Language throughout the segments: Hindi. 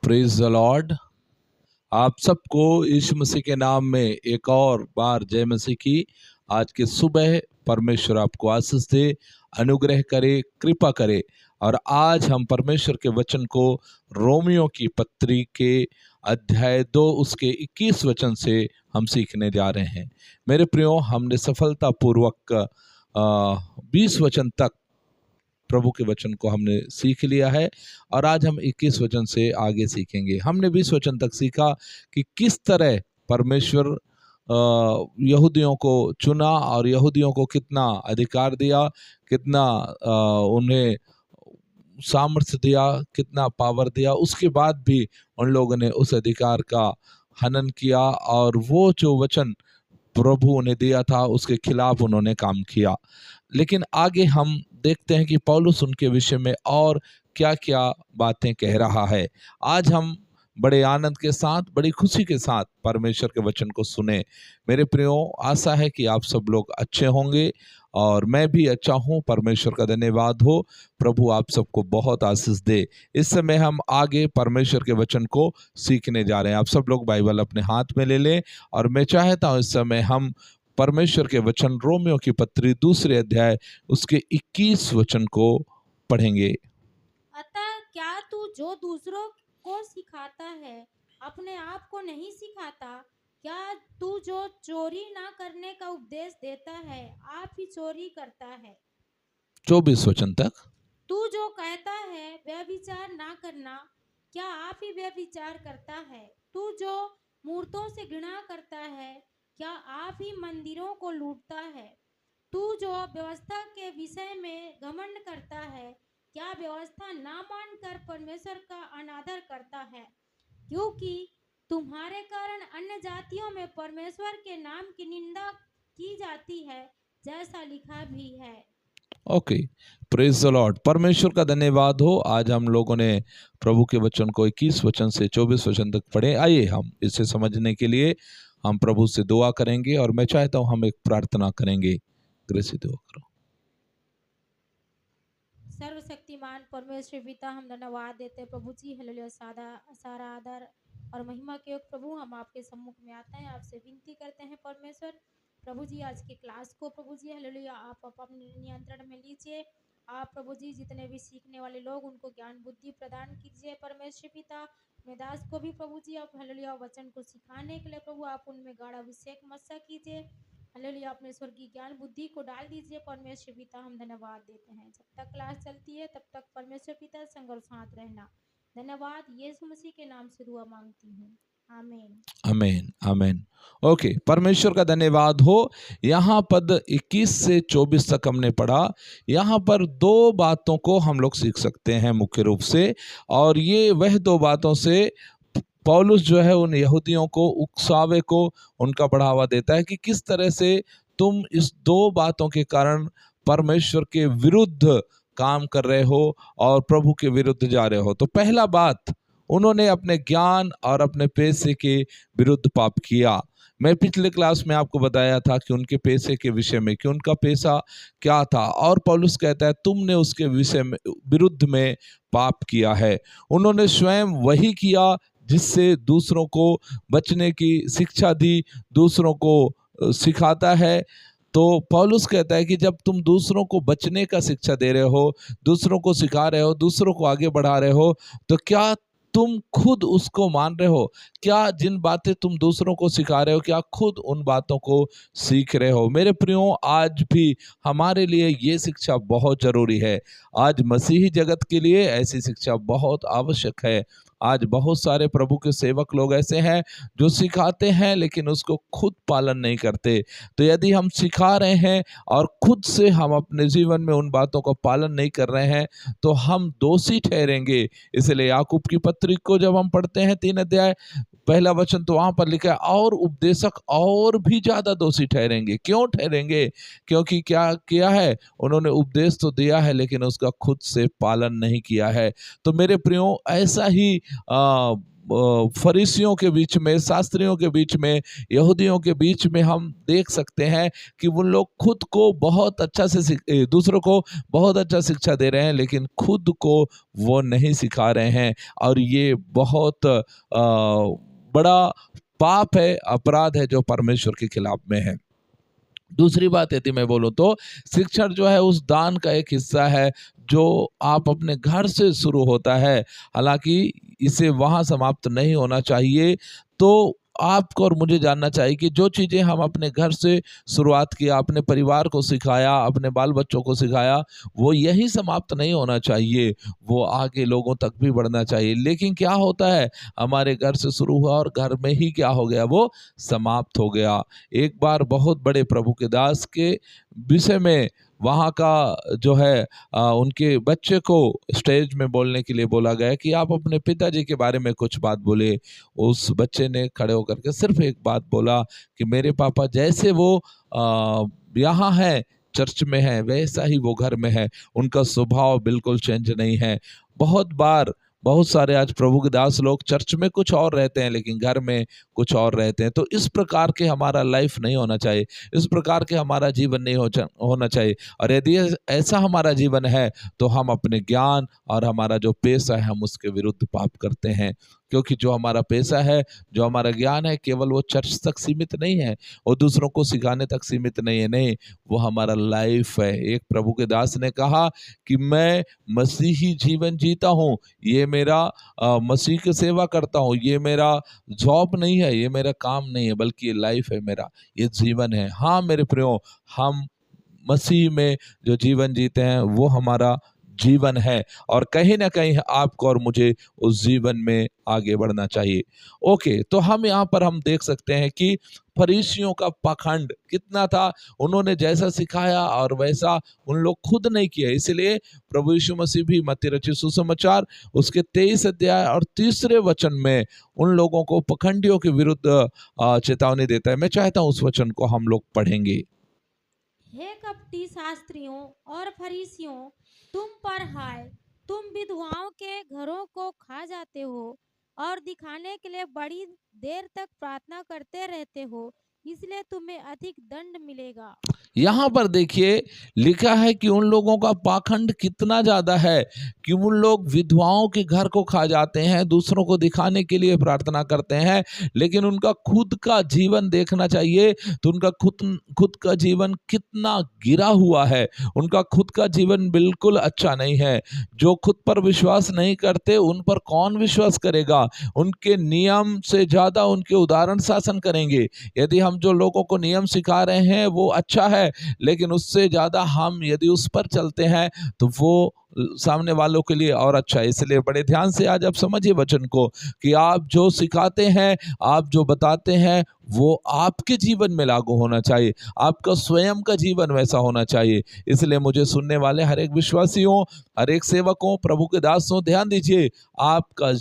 Praise the Lord. आप सबको यीशु मसीह के नाम में एक और बार जय मसीह की। आज के सुबह परमेश्वर आपको आशीष दे, अनुग्रह करे, कृपा करे। और आज हम परमेश्वर के वचन को रोमियो की पत्री के अध्याय 2 उसके 21 वचन से हम सीखने जा रहे हैं। मेरे प्रियो, हमने सफलतापूर्वक 20 वचन तक प्रभु के वचन को हमने सीख लिया है और आज हम 21 वचन से आगे सीखेंगे। हमने 20 वचन तक सीखा कि किस तरह परमेश्वर यहूदियों को चुना और यहूदियों को कितना अधिकार दिया, कितना उन्हें सामर्थ्य दिया, कितना पावर दिया। उसके बाद भी उन लोगों ने उस अधिकार का हनन किया और वो जो वचन प्रभु उन्हें दिया था उसके खिलाफ उन्होंने काम किया। लेकिन आगे हम देखते हैं कि पौलुस उनके विषय में और क्या क्या बातें कह रहा है। आज हम बड़े आनंद के साथ, बड़ी खुशी के साथ परमेश्वर के वचन को सुने। मेरे प्रियो, आशा है कि आप सब लोग अच्छे होंगे और मैं भी अच्छा हूँ। परमेश्वर का धन्यवाद हो। प्रभु आप सबको बहुत आशीष दे। इस समय हम आगे परमेश्वर के वचन को सीखने जा रहे हैं। आप सब लोग बाइबल अपने हाथ में ले लें और मैं चाहता हूँ इस समय हम परमेश्वर के वचन रोमियो की पत्री 2 अध्याय उसके 21 वचन को पढ़ेंगे। अतः क्या तू जो दूसरों को सिखाता है अपने आप को नहीं सिखाता? क्या तू जो चोरी ना करने का उपदेश देता है आप ही चोरी करता है? 24 वचन तक। तू जो कहता है व्यभिचार ना करना, क्या आप ही व्यभिचार करता है? तू जो मूर्तों से घृणा करता है, क्या आप ही मंदिरों को लूटता है? तू जो व्यवस्था के विषय में घमंड करता है, क्या व्यवस्था ना मानकर परमेश्वर का अनादर करता है? क्योंकि तुम्हारे कारण अन्य जातियों में परमेश्वर के नाम की निंदा की जाती है, जैसा लिखा भी है। Okay, praise the Lord. परमेश्वर का धन्यवाद हो। आज हम लोगों ने प्रभु के वचन को 21 वचन से 24 वचन तक पढ़े। आइए हम इसे समझने के लिए हम प्रभु से दुआ करेंगे और मैं चाहता हूं हम एक प्रार्थना करेंगे। ग्रसित दुआ करो। सर्वशक्तिमान परमेश्वर पिता, हम धन्यवाद देते हैं प्रभु जी। हालेलुया। सारा आदर और महिमा के योग प्रभु हम आपके सम्मुख में आते हैं, आपसे विनती करते हैं परमेश्वर। प्रभु जी आज की क्लास को प्रभु जी हालेलुया आप अपने नियंत्रण में लीजिए। आप प्रभु जी जितने भी सीखने वाले लोग उनको ज्ञान बुद्धि प्रदान कीजिए परमेश्वर पिता। मैं दास को भी प्रभु जी आप हालेलुया वचन को सिखाने के लिए प्रभु आप उनमें गाढ़ा अभिषेक मस्सा कीजिए। हालेलुया अपने स्वर्गीय ज्ञान बुद्धि को डाल दीजिए परमेश्वर पिता। हम धन्यवाद देते हैं। जब तक क्लास चलती है तब तक परमेश्वर पिता संग और साथ रहना। धन्यवाद यीशु मसीह के नाम से दुआ मांगती हूँ, आमीन। आमीन आमीन। ओके, परमेश्वर का धन्यवाद हो। यहाँ पद 21 से 24 तक हमने पढ़ा। यहाँ पर 2 बातों को हम लोग सीख सकते हैं मुख्य रूप से, और ये वह 2 बातों से पौलुस जो है उन यहूदियों को, उकसावे को उनका बढ़ावा देता है कि किस तरह से तुम इस 2 बातों के कारण परमेश्वर के विरुद्ध काम कर रहे हो और प्रभु के विरुद्ध जा रहे हो। तो पहला बात, उन्होंने अपने ज्ञान और अपने पैसे के विरुद्ध पाप किया। मैं पिछले क्लास में आपको बताया था कि उनके पैसे के विषय में, कि उनका पैसा क्या था, और पौलुस कहता है तुमने उसके विषय में विरुद्ध में पाप किया है। उन्होंने स्वयं वही किया जिससे दूसरों को बचने की शिक्षा दी, दूसरों को सिखाता है। तो पौलुस कहता है कि जब तुम दूसरों को बचने का शिक्षा दे रहे हो, दूसरों को सिखा रहे हो, दूसरों को आगे बढ़ा रहे हो, तो क्या तुम खुद उसको मान रहे हो? क्या जिन बातें तुम दूसरों को सिखा रहे हो, क्या खुद उन बातों को सीख रहे हो? मेरे प्रियो, आज भी हमारे लिए ये शिक्षा बहुत जरूरी है। आज मसीही जगत के लिए ऐसी शिक्षा बहुत आवश्यक है। आज बहुत सारे प्रभु के सेवक लोग ऐसे हैं जो सिखाते हैं लेकिन उसको खुद पालन नहीं करते। तो यदि हम सिखा रहे हैं और खुद से हम अपने जीवन में उन बातों का पालन नहीं कर रहे हैं तो हम दोषी ठहरेंगे। इसलिए याकूब की पत्री को जब हम पढ़ते हैं 3 अध्याय पहला वचन, तो वहां पर लिखा है और उपदेशक और भी ज्यादा दोषी ठहरेंगे। क्यों ठहरेंगे? क्योंकि क्या किया है उन्होंने? उपदेश तो दिया है लेकिन उसका खुद से पालन नहीं किया है। तो मेरे प्रियो, ऐसा ही फरीसियों के बीच में, शास्त्रियों के बीच में, यहूदियों के बीच में हम देख सकते हैं कि वो लोग खुद को बहुत अच्छा से दूसरों को बहुत अच्छा शिक्षा दे रहे हैं, लेकिन खुद को वो नहीं सिखा रहे हैं। और ये बहुत बड़ा पाप है, अपराध है जो परमेश्वर के खिलाफ में है। दूसरी बात यदि मैं बोलूं तो शिक्षण जो है उस दान का एक हिस्सा है जो आप अपने घर से शुरू होता है। हालांकि इसे वहां समाप्त नहीं होना चाहिए। तो आपको और मुझे जानना चाहिए कि जो चीज़ें हम अपने घर से शुरुआत किया, अपने परिवार को सिखाया, अपने बाल बच्चों को सिखाया, वो यही समाप्त नहीं होना चाहिए, वो आगे लोगों तक भी बढ़ना चाहिए। लेकिन क्या होता है, हमारे घर से शुरू हुआ और घर में ही क्या हो गया, वो समाप्त हो गया। एक बार बहुत बड़े प्रभु के दास के विषय में वहाँ का जो है उनके बच्चे को स्टेज में बोलने के लिए बोला गया कि आप अपने पिताजी के बारे में कुछ बात बोले। उस बच्चे ने खड़े होकर के सिर्फ एक बात बोला कि मेरे पापा जैसे वो यहाँ है, चर्च में है, वैसा ही वो घर में है, उनका स्वभाव बिल्कुल चेंज नहीं है। बहुत सारे आज प्रभु के दास लोग चर्च में कुछ और रहते हैं लेकिन घर में कुछ और रहते हैं। तो इस प्रकार के हमारा लाइफ नहीं होना चाहिए, इस प्रकार के हमारा जीवन नहीं होना चाहिए। और यदि ऐसा हमारा जीवन है तो हम अपने ज्ञान और हमारा जो पेशा है हम उसके विरुद्ध पाप करते हैं। क्योंकि जो हमारा पेशा है, जो हमारा ज्ञान है, केवल वो चर्च तक सीमित नहीं है, वो दूसरों को सिखाने तक सीमित नहीं है, नहीं, वो हमारा लाइफ है। एक प्रभु के दास ने कहा कि मैं मसीही जीवन जीता हूँ, ये मेरा मसीह की सेवा करता हूँ, ये मेरा जॉब नहीं है, ये मेरा काम नहीं है, बल्कि ये लाइफ है मेरा, ये जीवन है। हाँ मेरे प्रियो, हम मसीह में जो जीवन जीते हैं वो हमारा जीवन है और कहीं ना कहीं आपको और मुझे उस जीवन में आगे बढ़ना चाहिए। ओके, तो हम यहाँ पर हम देख सकते हैं कि फरीसियों का पाखंड कितना था। उन्होंने जैसा सिखाया और वैसा उन लोग खुद नहीं किया। इसलिए प्रभु यीशु मसीह भी मत्ती रचित सुसमाचार उसके 23 अध्याय और 3 वचन में उन लोगों को पाखंडियों के विरुद्ध चेतावनी देता है। मैं चाहता हूँ उस वचन को हम लोग पढ़ेंगे। हे कपटी शास्त्रियों और फरीसियों, तुम पर हाय, तुम विधवाओं के घरों को खा जाते हो और दिखाने के लिए बड़ी देर तक प्रार्थना करते रहते हो, इसलिए तुम्हें अधिक दंड मिलेगा। यहाँ पर देखिए लिखा है कि उन लोगों का पाखंड कितना ज्यादा है कि उन लोग विधवाओं के घर को खा जाते हैं, दूसरों को दिखाने के लिए प्रार्थना करते हैं, लेकिन उनका खुद का जीवन देखना चाहिए तो उनका खुद का जीवन कितना गिरा हुआ है। उनका खुद का जीवन बिल्कुल अच्छा नहीं है। जो खुद पर विश्वास नहीं करते उन पर कौन विश्वास करेगा। उनके नियम से ज्यादा उनके उदाहरण शासन करेंगे। यदि हम जो लोगों को नियम सिखा रहे हैं वो अच्छा है, लेकिन उससे ज्यादा हम यदि उस पर चलते हैं तो वो सामने वालों के लिए और अच्छा है। इसलिए बड़े ध्यान से आज आप समझिए वचन को कि आप जो सिखाते हैं, आप जो बताते हैं, वो आपके जीवन में लागू होना चाहिए। आपका स्वयं का जीवन वैसा होना चाहिए। इसलिए मुझे सुनने वाले हर एक विश्वासियों, हर एक सेवकों, प्रभु के दासों, ध्यान दीजिए, आपका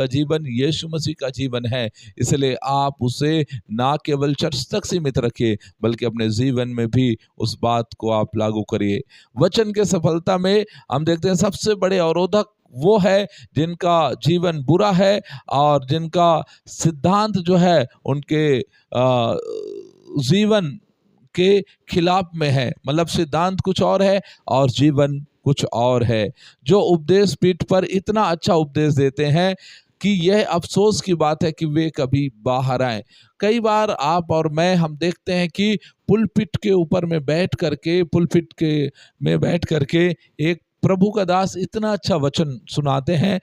जीवन यीशु मसीह का जीवन है। इसलिए आप उसे ना केवल चर्च तक सीमित रखिए बल्कि अपने जीवन में भी उस बात को आप लागू करिए। वचन के सफलता में हम देखते हैं सबसे बड़े अवरोधक वो है जिनका जीवन बुरा है और जिनका सिद्धांत जो है उनके जीवन के खिलाफ में है। मतलब सिद्धांत कुछ और है और जीवन कुछ और है। जो उपदेश पीठ पर इतना अच्छा उपदेश देते हैं कि यह अफसोस की बात है कि वे कभी बाहर आए। कई बार आप और मैं हम देखते हैं कि पुलपिट के ऊपर में बैठ करके एक प्रभु का दास इतना अच्छा वचन सुनाते हैं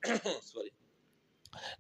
सॉरी,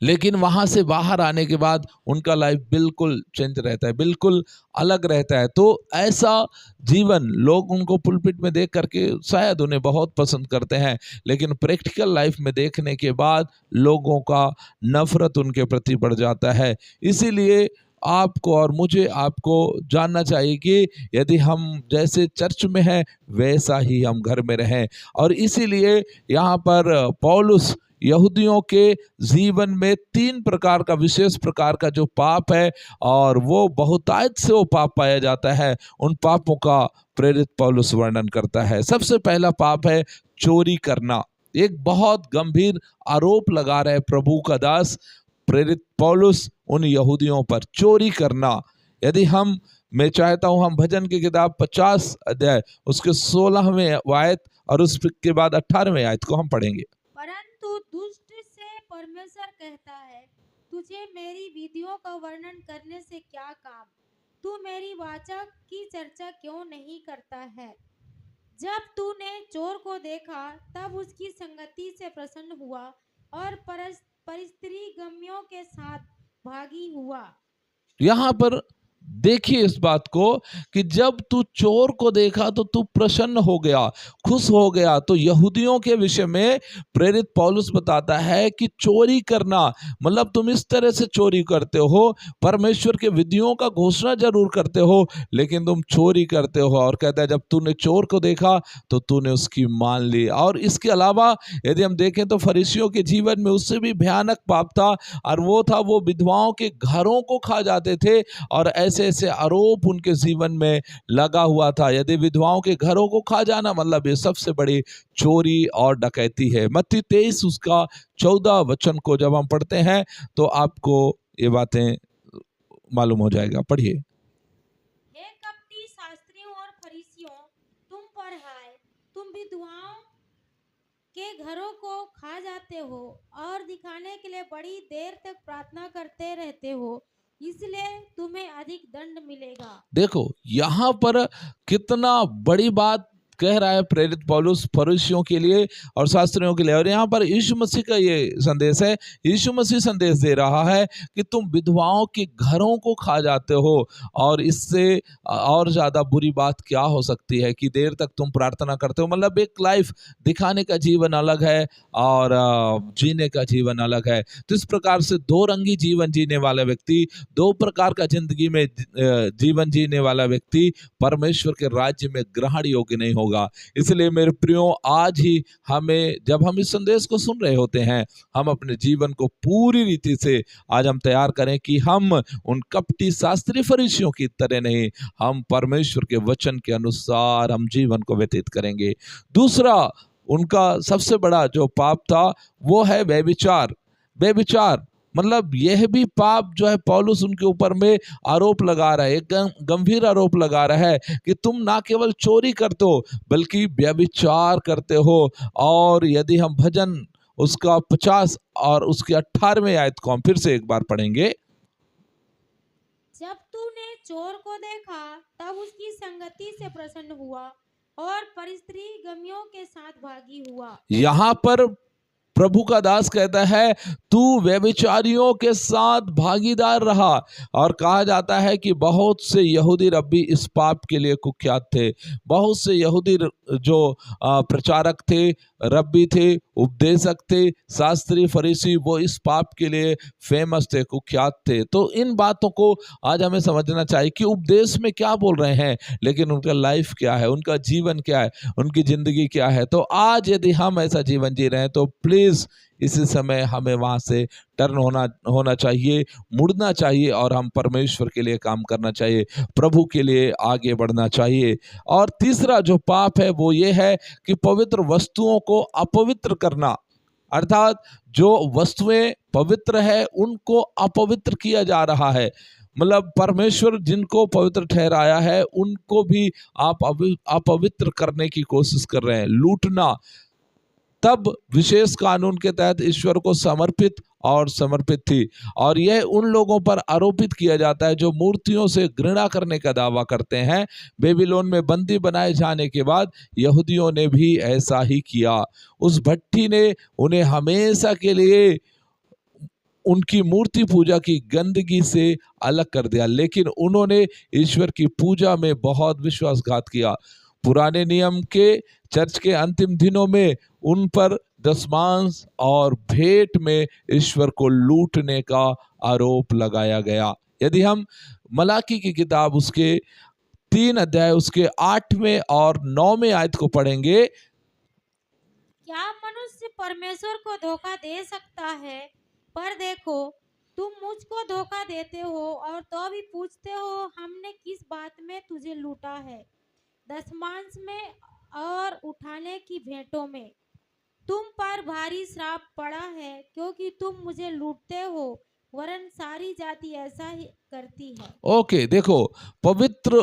लेकिन वहां से बाहर आने के बाद उनका लाइफ बिल्कुल चेंज रहता है, बिल्कुल अलग रहता है। तो ऐसा जीवन लोग उनको पुलपिट में देख करके शायद उन्हें बहुत पसंद करते हैं, लेकिन प्रैक्टिकल लाइफ में देखने के बाद लोगों का नफरत उनके प्रति बढ़ जाता है। इसीलिए आपको और मुझे आपको जानना चाहिए कि यदि हम जैसे चर्च में हैं वैसा ही हम घर में रहें। और इसीलिए यहाँ पर पौलुस यहूदियों के जीवन में 3 प्रकार का, विशेष प्रकार का जो पाप है और वो बहुतायत से वो पाप पाया जाता है, उन पापों का प्रेरित पौलुस वर्णन करता है। सबसे पहला पाप है चोरी करना। एक बहुत गंभीर आरोप लगा रहे प्रभु का दास प्रेरित पौलुस उन यहूदियों पर, चोरी करना। यदि मैं चाहता हूं हम भजन की किताब 50 अध्याय उसके 16वें आयत और उसके बाद 18वें आयत को हम पढ़ेंगे। परंतु दुष्ट से परमेश्वर कहता है, तुझे मेरी विधियों का वर्णन करने से क्या काम? तू मेरी वाचा की चर्चा क्यों नहीं करता है? जब तूने चोर को देखा तब उसकी संगति से प्रसन्न हुआ और परस्त्री गमियों के साथ भागी हुआ। यहां पर देखिए इस बात को कि जब तू चोर को देखा तो तू प्रसन्न हो गया, खुश हो गया। तो यहूदियों के विषय में प्रेरित पौलुस बताता है कि चोरी करना मतलब तुम इस तरह से चोरी करते हो, परमेश्वर के विधियों का घोषणा जरूर करते हो लेकिन तुम चोरी करते हो। और कहता है जब तूने चोर को देखा तो तूने उसकी मान ली। और इसके अलावा यदि हम देखें तो फरीसियों के जीवन में उससे भी भयानक पाप था, और वो विधवाओं के घरों को खा जाते थे और ऐसे ऐसे आरोप उनके जीवन में लगा हुआ था। यदि विधवाओं के घरों को खा जाना मतलब ये सबसे बड़ी चोरी और डकैती है। मत्ती 23 उसका 14 वचन को जब हम पढ़ते हैं तो आपको ये बातें मालूम हो जाएगा। पढ़िए। हे कपटी शास्त्रियों और फरीसियों, तुम पर हाय, तुम विधवाओं के घरों को खा जाते हो और दिखाने के लिए बड़ी देर तक प्रार्थना करते रहते हो, इसलिए तुम्हें अधिक दंड मिलेगा। देखो यहां पर कितना बड़ी बात कह रहा है प्रेरित पौलुस फरीसियों के लिए और शास्त्रियों के लिए। और यहाँ पर यीशु मसीह का ये संदेश है। यीशु मसीह संदेश दे रहा है कि तुम विधवाओं के घरों को खा जाते हो, और इससे और ज़्यादा बुरी बात क्या हो सकती है कि देर तक तुम प्रार्थना करते हो। मतलब एक लाइफ दिखाने का जीवन अलग है और जीने का जीवन अलग है। तो इस प्रकार से दो रंगी जीवन जीने वाला व्यक्ति, दो प्रकार का जिंदगी में जीवन जीने वाला व्यक्ति परमेश्वर के राज्य में ग्रहण योग्य नहीं होगा। इसलिए मेरे प्रियो, आज ही हमें, जब हम इस संदेश को सुन रहे होते हैं, हम अपने जीवन को पूरी रीति से आज हम तैयार करें कि हम उन कपटी शास्त्री फरीसियों की तरह नहीं, हम परमेश्वर के वचन के अनुसार हम जीवन को व्यतीत करेंगे। दूसरा उनका सबसे बड़ा जो पाप था वो है व्यभिचार। व्यभिचार मतलब यह भी पाप जो है पौलुस उनके ऊपर में आरोप लगा रहा है, एक गंभीर आरोप लगा रहा है कि तुम ना केवल चोरी करते हो बल्कि व्यभिचार करते हो। और यदि हम भजन उसका 50 और उसके 18वें आयत को हम फिर से एक बार पढ़ेंगे। जब तूने चोर को देखा तब उसकी संगति से प्रसन्न हुआ और परस्त्री गमियों के साथ भागी हुआ। यहां पर प्रभु का दास कहता है तू व्यभिचारियों के साथ भागीदार रहा। और कहा जाता है कि बहुत से यहूदी रब्बी इस पाप के लिए कुख्यात थे। बहुत से यहूदी जो प्रचारक थे, रब्बी थे, उपदेशक थे, शास्त्री फरीसी, वो इस पाप के लिए फेमस थे, कुख्यात थे। तो इन बातों को आज हमें समझना चाहिए कि उपदेश में क्या बोल रहे हैं लेकिन उनका लाइफ क्या है, उनका जीवन क्या है, उनकी जिंदगी क्या है। तो आज यदि हम ऐसा जीवन जी रहे हैं तो प्लीज इसी समय हमें वहां से टर्न होना चाहिए, मुड़ना चाहिए और हम परमेश्वर के लिए काम करना चाहिए, प्रभु के लिए आगे बढ़ना चाहिए। और तीसरा जो पाप है वो ये है कि पवित्र वस्तुओं को अपवित्र करना, अर्थात जो वस्तुएं पवित्र है उनको अपवित्र किया जा रहा है। मतलब परमेश्वर जिनको पवित्र ठहराया है उनको भी आप अपवित्र करने की कोशिश कर रहे हैं। लूटना तब विशेष कानून के तहत ईश्वर को समर्पित थी। और यह उन लोगों पर आरोपित किया जाता है जो मूर्तियों से घृणा करने का दावा करते हैं। बेबीलोन में बंदी बनाए जाने के बाद यहूदियों ने भी ऐसा ही किया। उस भट्टी ने उन्हें हमेशा के लिए उनकी मूर्ति पूजा की गंदगी से अलग कर दिया, लेकिन उन्होंने ईश्वर की पूजा में बहुत विश्वासघात किया। पुराने नियम के चर्च के अंतिम दिनों में उन पर दशमांश और भेंट में ईश्वर को लूटने का आरोप लगाया गया। यदि हम मलाकी की किताब उसके 3 अध्याय उसके 8वें और 9वें आयत को पढ़ेंगे। क्या मनुष्य परमेश्वर को धोखा दे सकता है? पर देखो, तुम मुझको धोखा देते हो और तो भी पूछते हो हमने किस बात में तुझे लूटा है? दशमांश में और उठाने की भेंटों में। तुम पर भारी श्राप पड़ा है, क्योंकि तुम मुझे लूटते हो, वरन सारी जाति ऐसा ही करती है। ओके, देखो, पवित्र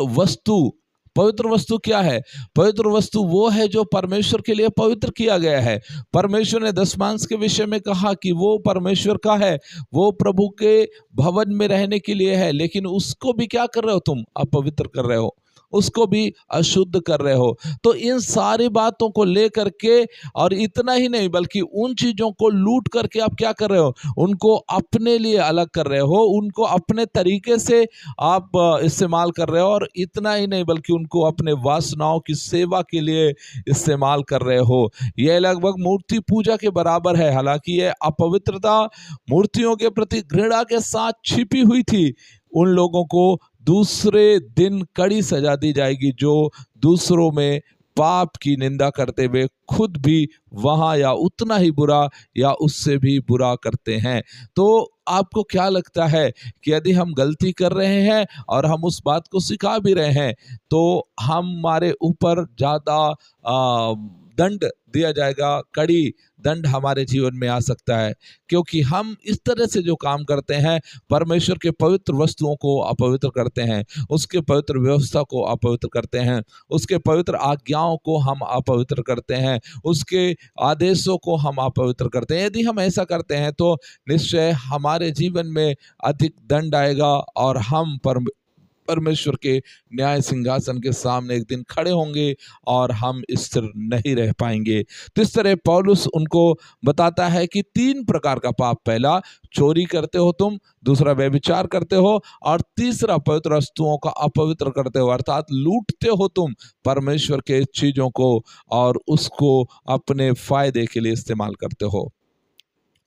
वस्तु क्या है? पवित्र वस्तु वो है जो परमेश्वर के लिए पवित्र किया गया है। परमेश्वर ने दशमांश के विषय में कहा कि वो परमेश्वर का है, वो प्रभु के भवन में रहने के लिए है, लेकिन उसको भी क्या कर रहे हो तुम? अपवित्र कर रहे हो, उसको भी अशुद्ध कर रहे हो। तो इन सारी बातों को लेकर के, और इतना ही नहीं बल्कि उन चीजों को लूट करके आप क्या कर रहे हो? उनको अपने लिए अलग कर रहे हो, उनको अपने तरीके से आप इस्तेमाल कर रहे हो, और इतना ही नहीं बल्कि उनको अपने वासनाओं की सेवा के लिए इस्तेमाल कर रहे हो। यह लगभग मूर्ति पूजा के बराबर है। हालांकि यह अपवित्रता मूर्तियों के प्रति घृणा के साथ छिपी हुई थी। उन लोगों को दूसरे दिन कड़ी सजा दी जाएगी जो दूसरों में पाप की निंदा करते हुए खुद भी वहां या उतना ही बुरा या उससे भी बुरा करते हैं। तो आपको क्या लगता है कि यदि हम गलती कर रहे हैं और हम उस बात को सिखा भी रहे हैं, तो हमारे ऊपर ज्यादा दंड दिया जाएगा, कड़ी दंड हमारे जीवन में आ सकता है, क्योंकि हम इस तरह से जो काम करते हैं, परमेश्वर के पवित्र वस्तुओं को अपवित्र करते हैं, उसके पवित्र व्यवस्था को अपवित्र करते हैं, उसके पवित्र आज्ञाओं को हम अपवित्र करते हैं, उसके आदेशों को हम अपवित्र करते हैं। यदि हम ऐसा करते हैं तो निश्चय हमारे जीवन में अधिक दंड आएगा और हम परमेश्वर के न्याय सिंहासन के सामने एक दिन खड़े होंगे और हम स्थिर नहीं रह पाएंगे। तो इस तरह पौलुस उनको बताता है कि 3 प्रकार का पाप, पहला चोरी करते हो तुम, दूसरा व्यभिचार करते हो, और तीसरा पवित्र वस्तुओं का अपवित्र करते हो, अर्थात लूटते हो तुम परमेश्वर के चीजों को और उसको अपने फायदे के लिए इस्तेमाल करते हो।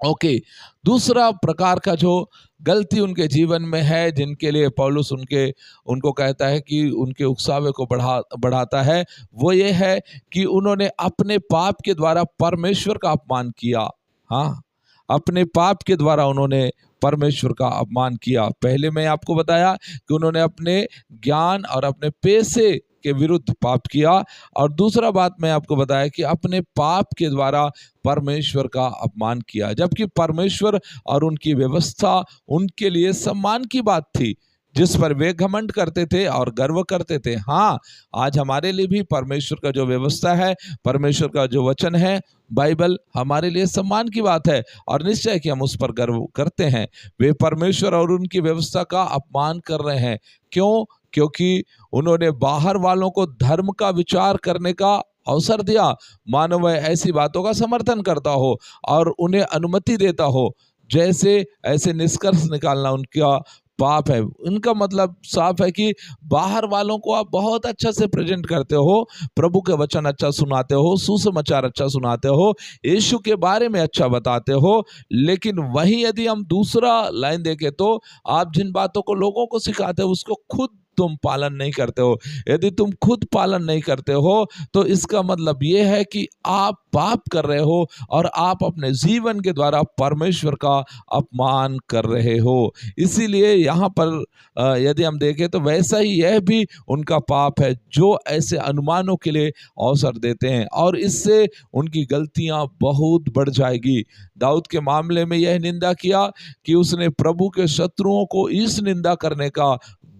ओके, दूसरा प्रकार का जो गलती उनके जीवन में है, जिनके लिए पौलुस उनको कहता है कि उनके उकसावे को बढ़ाता है, वो ये है कि उन्होंने अपने पाप के द्वारा परमेश्वर का अपमान किया। हाँ, अपने पाप के द्वारा उन्होंने परमेश्वर का अपमान किया। पहले मैं आपको बताया कि उन्होंने अपने ज्ञान और अपने पैसे के विरुद्ध पाप किया, और दूसरा बात मैं आपको बताया कि अपने पाप के द्वारा परमेश्वर का अपमान किया, जबकि परमेश्वर और उनकी व्यवस्था उनके लिए सम्मान की बात थी, जिस पर वे घमंड करते थे और गर्व करते थे। हाँ, आज हमारे लिए भी परमेश्वर का जो व्यवस्था है, परमेश्वर का जो वचन है, बाइबल, हमारे लिए सम्मान की बात है, और निश्चय कि हम उस पर गर्व करते हैं। वे परमेश्वर और उनकी व्यवस्था का अपमान कर रहे हैं। क्यों? क्योंकि उन्होंने बाहर वालों को धर्म का विचार करने का अवसर दिया, मानो वह ऐसी बातों का समर्थन करता हो और उन्हें अनुमति देता हो, जैसे ऐसे निष्कर्ष निकालना उनका पाप है। उनका मतलब साफ है कि बाहर वालों को आप बहुत अच्छा से प्रेजेंट करते हो, प्रभु के वचन अच्छा सुनाते हो, सुसमाचार अच्छा सुनाते हो, यीशु के बारे में अच्छा बताते हो, लेकिन वहीं यदि हम दूसरा लाइन देखें तो आप जिन बातों को लोगों को सिखाते हो उसको खुद तुम पालन नहीं करते हो। यदि तुम खुद पालन नहीं करते हो तो इसका मतलब ये है कि आप पाप कर रहे हो और आप अपने जीवन के द्वारा परमेश्वर का अपमान कर रहे हो। इसीलिए यहाँ पर यदि हम देखें तो वैसा ही यह भी उनका पाप है, जो ऐसे अनुमानों के लिए अवसर देते हैं, और इससे उनकी गलतियां बहुत बढ़ जाएगी। दाऊद के मामले में यह निंदा किया कि उसने प्रभु के शत्रुओं को इस निंदा करने का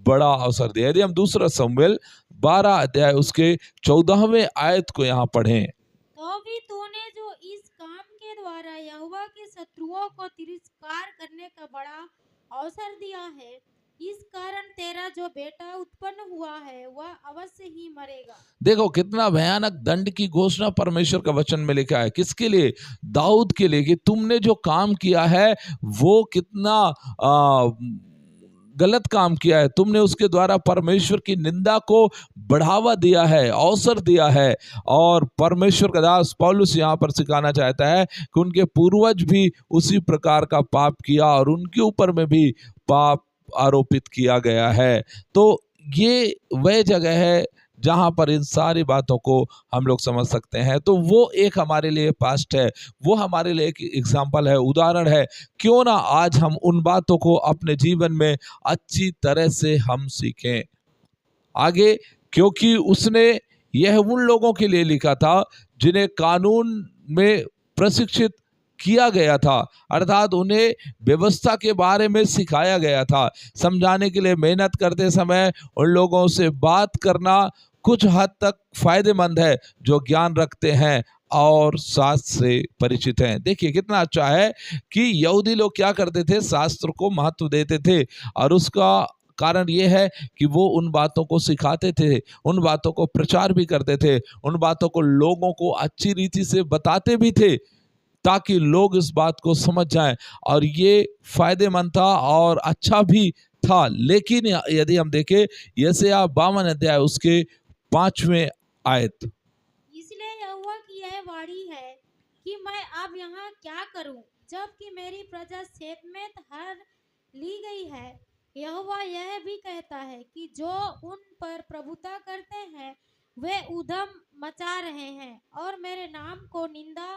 बड़ा अवसर दिया। यदि हम दूसरा शमूएल 12 अध्याय उसके 14वें आयत को यहाँ पढ़ें, तो भी तूने जो इस काम के द्वारा यहोवा के शत्रुओं को तिरस्कार करने का बड़ा अवसर दिया है, इस कारण तेरा जो बेटा उत्पन्न हुआ है वह अवश्य ही मरेगा। देखो कितना भयानक दंड की घोषणा परमेश्वर का वचन में लिखा है। किसके लिए? दाऊद के लिए, कि तुमने जो काम किया है वो कितना गलत काम किया है। तुमने उसके द्वारा परमेश्वर की निंदा को बढ़ावा दिया है, अवसर दिया है। और परमेश्वर का दास पौलुस यहाँ पर सिखाना चाहता है कि उनके पूर्वज भी उसी प्रकार का पाप किया और उनके ऊपर में भी पाप आरोपित किया गया है। तो ये वह जगह है जहाँ पर इन सारी बातों को हम लोग समझ सकते हैं। तो वो एक हमारे लिए पास्ट है, वो हमारे लिए एक एग्जाम्पल है, उदाहरण है। क्यों ना आज हम उन बातों को अपने जीवन में अच्छी तरह से हम सीखें आगे, क्योंकि उसने यह उन लोगों के लिए लिखा था जिन्हें कानून में प्रशिक्षित किया गया था, अर्थात उन्हें व्यवस्था के बारे में सिखाया गया था। समझाने के लिए मेहनत करते समय उन लोगों से बात करना कुछ हद तक फायदेमंद है जो ज्ञान रखते हैं और शास्त्र से परिचित हैं। देखिए कितना अच्छा है कि यहूदी लोग क्या करते थे, शास्त्र को महत्व देते थे, और उसका कारण ये है कि वो उन बातों को सिखाते थे, उन बातों को प्रचार भी करते थे, उन बातों को लोगों को अच्छी रीति से बताते भी थे ताकि लोग इस बात को समझ जाएं, और ये फायदेमंद था और अच्छा भी था। लेकिन यदि हम देखें यशायाह 52 अध्याय उसके 5वें आयत, इसलिए यहोवा की यह वाणी है कि मैं अब यहाँ क्या करूं, जबकि मेरी प्रजा शेतमेत हर ली गई है। यहोवा यह भी कहता है कि जो उन पर प्रभुता करते हैं वे उधम मचा रहे हैं और मेरे नाम को निंदा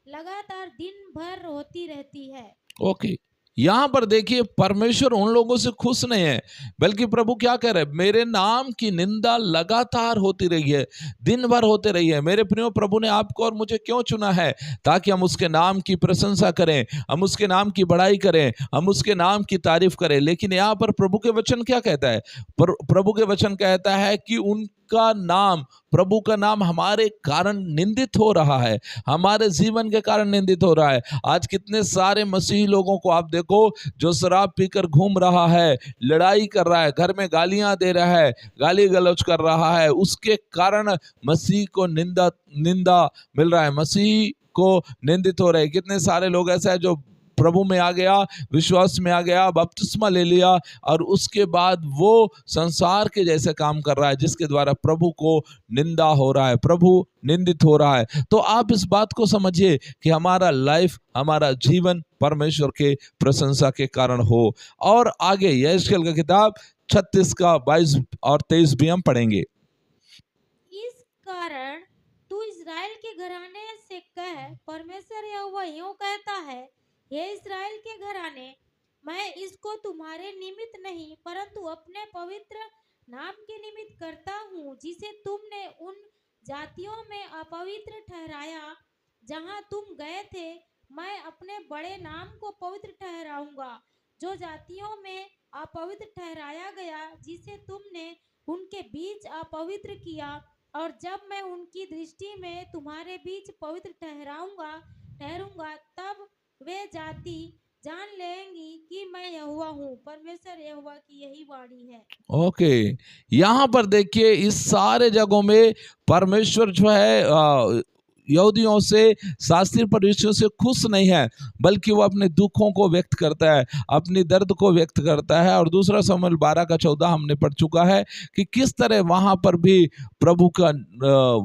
लगातार दिन भर होती रहती है। ओके, यहां पर देखिए परमेश्वर उन लोगों से खुश नहीं है, बल्कि प्रभु क्या कह रहे हैं, मेरे नाम की निंदा लगातार होती रही है, दिन भर होते रही है। मेरे प्रियो, प्रभु ने आपको और मुझे क्यों चुना है? ताकि हम उसके नाम की प्रशंसा करें, हम उसके नाम की बड़ाई करें, हम उसके नाम की तारीफ करें। लेकिन यहाँ पर प्रभु के वचन क्या कहता है? प्रभु के वचन कहता है कि उनका नाम, प्रभु का नाम हमारे कारण निंदित हो रहा है, हमारे जीवन के कारण निंदित हो रहा है। आज कितने सारे मसीही लोगों को आप देखो जो शराब पीकर घूम रहा है, लड़ाई कर रहा है, घर में गालियां दे रहा है, गाली गलौज कर रहा है, उसके कारण मसीह को निंदा मिल रहा है, मसीह को निंदित हो रहे हैं। कितने सारे लोग ऐसा है जो प्रभु में आ गया, विश्वास में आ गया, बपतिस्मा ले लिया, और उसके बाद वो संसार के जैसे काम कर रहा है जिसके द्वारा प्रभु को निंदा हो रहा है, प्रभु निंदित हो रहा है। तो आप इस बात को समझिए कि हमारा लाइफ, हमारा जीवन परमेश्वर के प्रशंसा के कारण हो। और आगे यहेजकेल का किताब 36 का 22 और 23 भी हम पढ़ेंगे। इस कारण तू इस्राएल के घराने से कह, परमेश्वर यहोवा यूं कहता है, हे इस्राएल के घराने, मैं इसको तुम्हारे निमित्त नहीं परंतु अपने पवित्र नाम के निमित्त करता हूँ, जिसे तुमने उन जातियों में अपवित्र ठहराया जहाँ तुम गए थे। मैं अपने बड़े नाम को पवित्र ठहराऊंगा जो जातियों में अपवित्र ठहराया गया, जिसे तुमने उनके बीच अपवित्र किया। और जब मैं उनकी दृष्टि में तुम्हारे बीच पवित्र ठहरूंगा, तब वे जाति जान लेंगी कि मैं यहोवा हूँ। परमेश्वर यहोवा की यही वाणी है। ओके, यहाँ पर देखिए इस सारे जगहों में परमेश्वर जो है यहूदियों से, शास्त्रीय परिचयों से खुश नहीं है, बल्कि वो अपने दुखों को व्यक्त करता है, अपनी दर्द को व्यक्त करता है। और दूसरा शमूएल 12 का 14 हमने पढ़ चुका है कि किस तरह वहाँ पर भी प्रभु का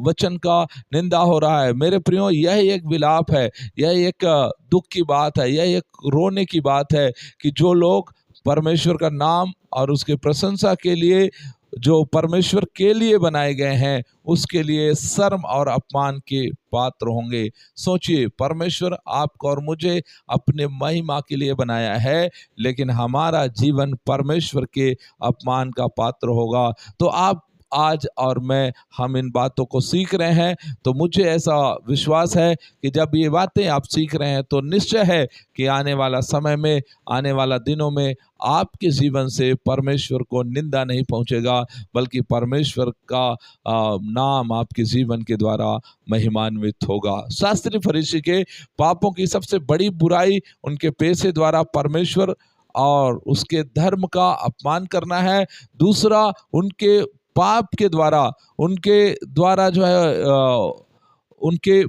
वचन का निंदा हो रहा है। मेरे प्रियो, यह एक विलाप है, यह एक दुख की बात है, यह एक रोने की बात है कि जो लोग परमेश्वर का नाम और उसके प्रशंसा के लिए, जो परमेश्वर के लिए बनाए गए हैं, उसके लिए शर्म और अपमान के पात्र होंगे। सोचिए, परमेश्वर आपको और मुझे अपने महिमा के लिए बनाया है, लेकिन हमारा जीवन परमेश्वर के अपमान का पात्र होगा। तो आप आज और मैं, हम इन बातों को सीख रहे हैं, तो मुझे ऐसा विश्वास है कि जब ये बातें आप सीख रहे हैं तो निश्चय है कि आने वाला समय में, आने वाला दिनों में आपके जीवन से परमेश्वर को निंदा नहीं पहुंचेगा, बल्कि परमेश्वर का नाम आपके जीवन के द्वारा महिमान्वित होगा। शास्त्री फरीसी के पापों की सबसे बड़ी बुराई उनके पेशे द्वारा परमेश्वर और उसके धर्म का अपमान करना है। दूसरा, उनके पाप के द्वारा, उनके द्वारा जो है उनके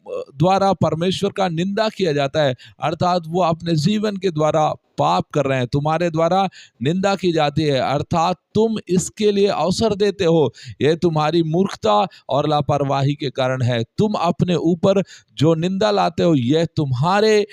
द्वारा परमेश्वर का निंदा किया जाता है, अर्थात वो अपने जीवन के द्वारा पाप कर रहे हैं, तुम्हारे द्वारा निंदा की जाती है, अर्थात तुम इसके लिए अवसर देते हो। यह तुम्हारी मूर्खता और लापरवाही के कारण है। तुम अपने ऊपर जो निंदा लाते हो, यह तुम्हारे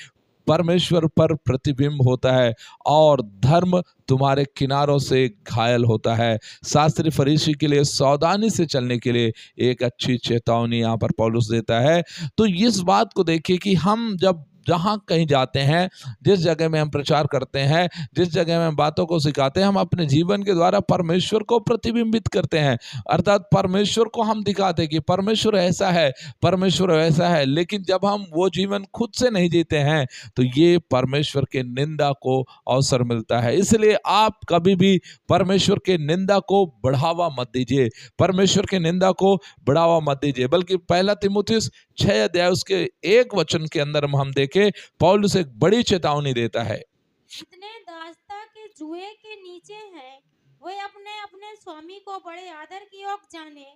परमेश्वर पर प्रतिबिंब होता है और धर्म तुम्हारे किनारों से घायल होता है। शास्त्री फरीसी के लिए सावधानी से चलने के लिए एक अच्छी चेतावनी यहाँ पर पौलुस देता है। तो इस बात को देखिए कि हम जब जहाँ कहीं जाते हैं, जिस जगह में हम प्रचार करते हैं, जिस जगह में हम बातों को सिखाते हैं, हम अपने जीवन के द्वारा परमेश्वर को प्रतिबिंबित करते हैं। अर्थात परमेश्वर को हम दिखाते हैं कि परमेश्वर ऐसा है, परमेश्वर वैसा है। लेकिन जब हम वो जीवन खुद से नहीं जीते हैं तो ये परमेश्वर के निंदा को अवसर मिलता है। इसलिए आप कभी भी परमेश्वर के निंदा को बढ़ावा मत दीजिए, परमेश्वर के निंदा को बढ़ावा मत दीजिए। बल्कि पहला तीमुथियुस 6 अध्याय उसके 1 वचन के अंदर हम देखें, पौलुस एक बड़ी चेतावनी देता है। जितने दासता के जुए के नीचे हैं, वे अपने अपने स्वामी को बड़े आदर की ओर जाने,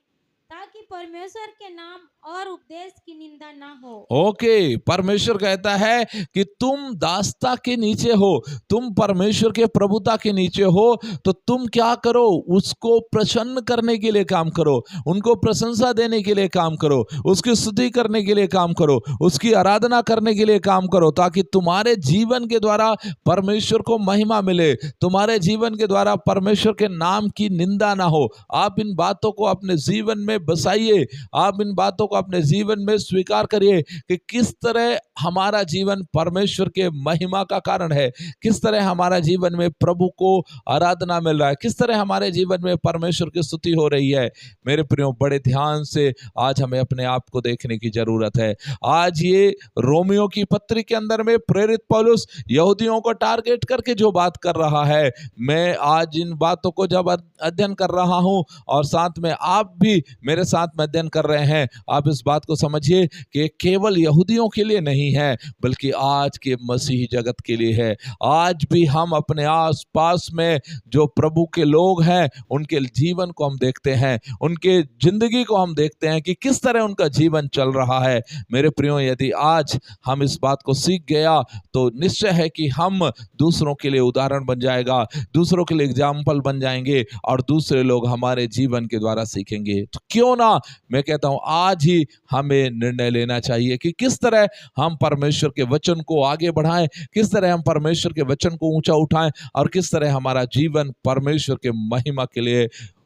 ताकि परमेश्वर के नाम और उपदेश की निंदा ना हो। ओके, परमेश्वर कहता है कि तुम दासता के नीचे हो, तुम परमेश्वर के प्रभुता के नीचे हो, तो तुम क्या करो, उसको प्रसन्न करने के लिए काम करो, उनको प्रशंसा देने के लिए काम करो, उसकी स्तुति करने के लिए काम करो, उसकी आराधना करने के लिए काम करो, ताकि तुम्हारे जीवन के द्वारा परमेश्वर को महिमा मिले, तुम्हारे जीवन के द्वारा परमेश्वर के नाम की निंदा ना हो। आप इन बातों को अपने जीवन में बसाइए, आप इन बातों को अपने जीवन में स्वीकार करिए कि किस तरह हमारा जीवन परमेश्वर के महिमा का कारण है, किस तरह हमारा जीवन में प्रभु को आराधना मिल रहा है, किस तरह हमारे जीवन में परमेश्वर की स्तुति हो रही है। मेरे प्रियो, बड़े ध्यान से आज हमें अपने आप को देखने की जरूरत है। आज ये रोमियो की पत्री के अंदर में प्रेरित पौलुस यहूदियों को टारगेट करके जो बात कर रहा है, मैं आज इन बातों को जब अध्ययन कर रहा हूं और साथ में आप भी मेरे साथ में अध्ययन कर रहे हैं, आप इस बात को समझिए कि केवल यहूदियों के लिए नहीं है, बल्कि आज के मसीही जगत के लिए है। आज भी हम अपने आस पास में जो प्रभु के लोग हैं, उनके जीवन को हम देखते हैं, उनके जिंदगी को हम देखते हैं कि किस तरह उनका जीवन चल रहा है। मेरे प्रियो, यदि आज हम इस बात को सीख गया तो निश्चय है कि हम दूसरों के लिए उदाहरण बन जाएगा, दूसरों के लिए एग्जाम्पल बन जाएंगे और दूसरे लोग हमारे जीवन के द्वारा सीखेंगे। तो क्यों ना, मैं कहता हूं, आज ही हमें निर्णय लेना चाहिए कि किस तरह हम परमेश्वर के वचन को आगे बढ़ाएं, किस तरह हम परमेश्वर के वचन को ऊंचा उठाएं और किस तरह हमारा जीवन परमेश्वर के महिमा के लिए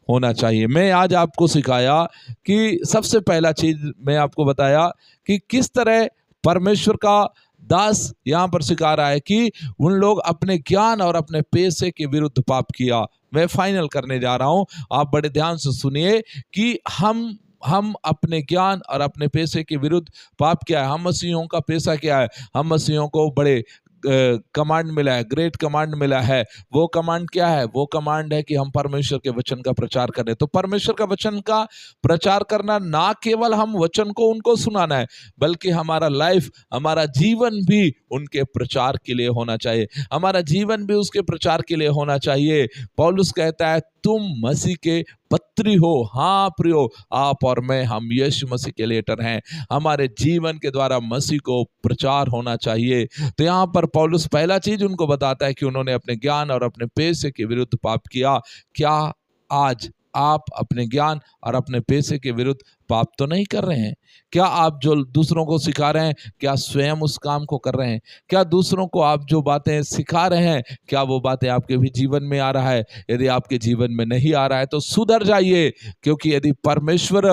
होना चाहिए। मैं आज आपको सिखाया कि सबसे पहला चीज मैं आपको बताया कि किस तरह परमेश्वर का दास यहां पर सिखा रहा है कि उन लोग अपने ज्ञान और अपने पैसे के विरुद्ध पाप किया। मैं फाइनल करने जा रहा हूं, आप बड़े ध्यान से सुनिए कि हम अपने ज्ञान और अपने पैसे के विरुद्ध पाप किया है। हम मसीहों का पैसा क्या है? हम मसीहों को बड़े कमांड मिला है, ग्रेट कमांड मिला है। वो कमांड क्या है? वो कमांड है कि हम परमेश्वर के वचन का प्रचार करें। तो परमेश्वर का वचन का प्रचार करना, ना केवल हम वचन को उनको सुनाना है, बल्कि हमारा लाइफ, हमारा जीवन भी उनके प्रचार के लिए होना चाहिए, हमारा जीवन भी उसके प्रचार के लिए होना चाहिए। पौलुस कहता है, तुम मसीह के पत्री हो। हाँ प्रियो, आप और मैं, हम यीशु मसीह के लेटर हैं। हमारे जीवन के द्वारा मसीह को प्रचार होना चाहिए। तो यहाँ पर पौलुस पहला चीज उनको बताता है कि उन्होंने अपने ज्ञान और अपने पैसे के विरुद्ध पाप किया। क्या आज आप अपने ज्ञान और अपने पैसे के विरुद्ध पाप तो नहीं कर रहे हैं? क्या आप जो दूसरों को सिखा रहे हैं, क्या स्वयं उस काम को कर रहे हैं? क्या दूसरों को आप जो बातें सिखा रहे हैं, क्या वो बातें आपके भी जीवन में आ रहा है? यदि आपके जीवन में नहीं आ रहा है तो सुधर जाइए, क्योंकि यदि परमेश्वर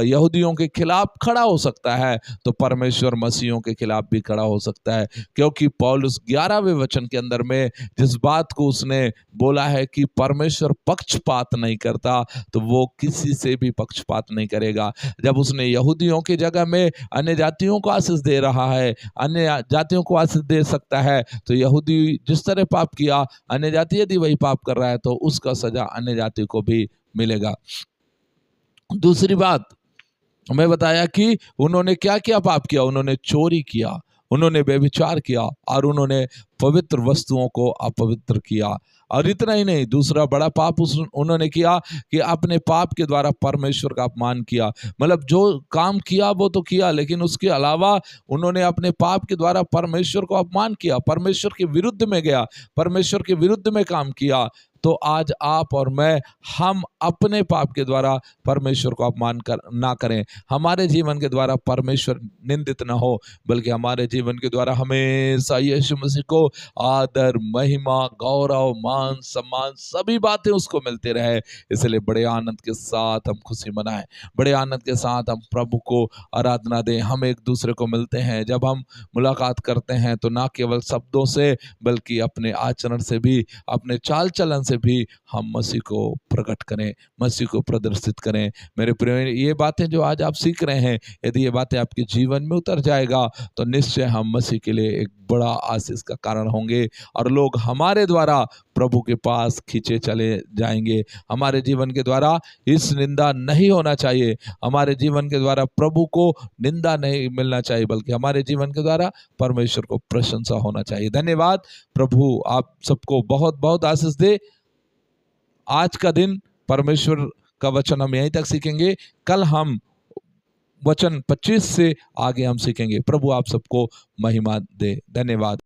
यहूदियों के खिलाफ खड़ा हो सकता है तो परमेश्वर मसीहों के खिलाफ भी खड़ा हो सकता है। क्योंकि पौलुस 11वें वचन के अंदर में जिस बात को उसने बोला है कि परमेश्वर पक्षपात नहीं करता, तो वो किसी से भी पक्षपात नहीं करेगा। जब उसने यहूदियों की जगह में अन्य जातियों को आशीष दे रहा है, अन्य जातियों को आशीष दे सकता है, तो यहूदी जिस तरह पाप किया, अन्य जाति यदि वही पाप कर रहा है तो उसका सजा अन्य जाति को भी मिलेगा। दूसरी बात मैं बताया कि उन्होंने क्या क्या पाप किया। उन्होंने चोरी किया, उन्होंने व्यभिचार किया और उन्होंने पवित्र वस्तुओं को अपवित्र किया। और इतना ही नहीं, दूसरा बड़ा पाप उन्होंने किया कि अपने पाप के द्वारा परमेश्वर का अपमान किया। मतलब जो काम किया वो तो किया, लेकिन उसके अलावा उन्होंने अपने पाप के द्वारा परमेश्वर को अपमान किया, परमेश्वर के विरुद्ध में गया, परमेश्वर के विरुद्ध में काम किया। तो आज आप और मैं, हम अपने पाप के द्वारा परमेश्वर को अपमान ना करें, हमारे जीवन के द्वारा परमेश्वर निंदित ना हो, बल्कि हमारे जीवन के द्वारा हमेशा यीशु मसीह को आदर, महिमा, गौरव, मान, सम्मान सभी बातें उसको मिलते रहे। इसलिए बड़े आनंद के साथ हम खुशी मनाएं, बड़े आनंद के साथ हम प्रभु को आराधना दें। हम एक दूसरे को मिलते हैं, जब हम मुलाकात करते हैं तो ना केवल शब्दों से बल्कि अपने आचरण से भी, अपने चाल चलन से भी हम मसीह को प्रकट करें, मसीह को प्रदर्शित करें। मेरे प्रिय, ये बातें जो आज आप सीख रहे हैं, यदि ये बातें आपके जीवन में उतर जाएगा तो निश्चय हम मसीह के लिए एक बड़ा आशीष का कारण होंगे और लोग हमारे द्वारा प्रभु के पास खींचे चले जाएंगे। हमारे जीवन के द्वारा इस निंदा नहीं होना चाहिए, हमारे जीवन के द्वारा प्रभु को निंदा नहीं मिलना चाहिए, बल्कि हमारे जीवन के द्वारा परमेश्वर को प्रशंसा होना चाहिए। धन्यवाद। प्रभु आप सबको बहुत बहुत आशीष दे। आज का दिन परमेश्वर का वचन हम यहीं तक सीखेंगे, कल हम वचन 25 से आगे हम सीखेंगे। प्रभु आप सबको महिमा दे। धन्यवाद।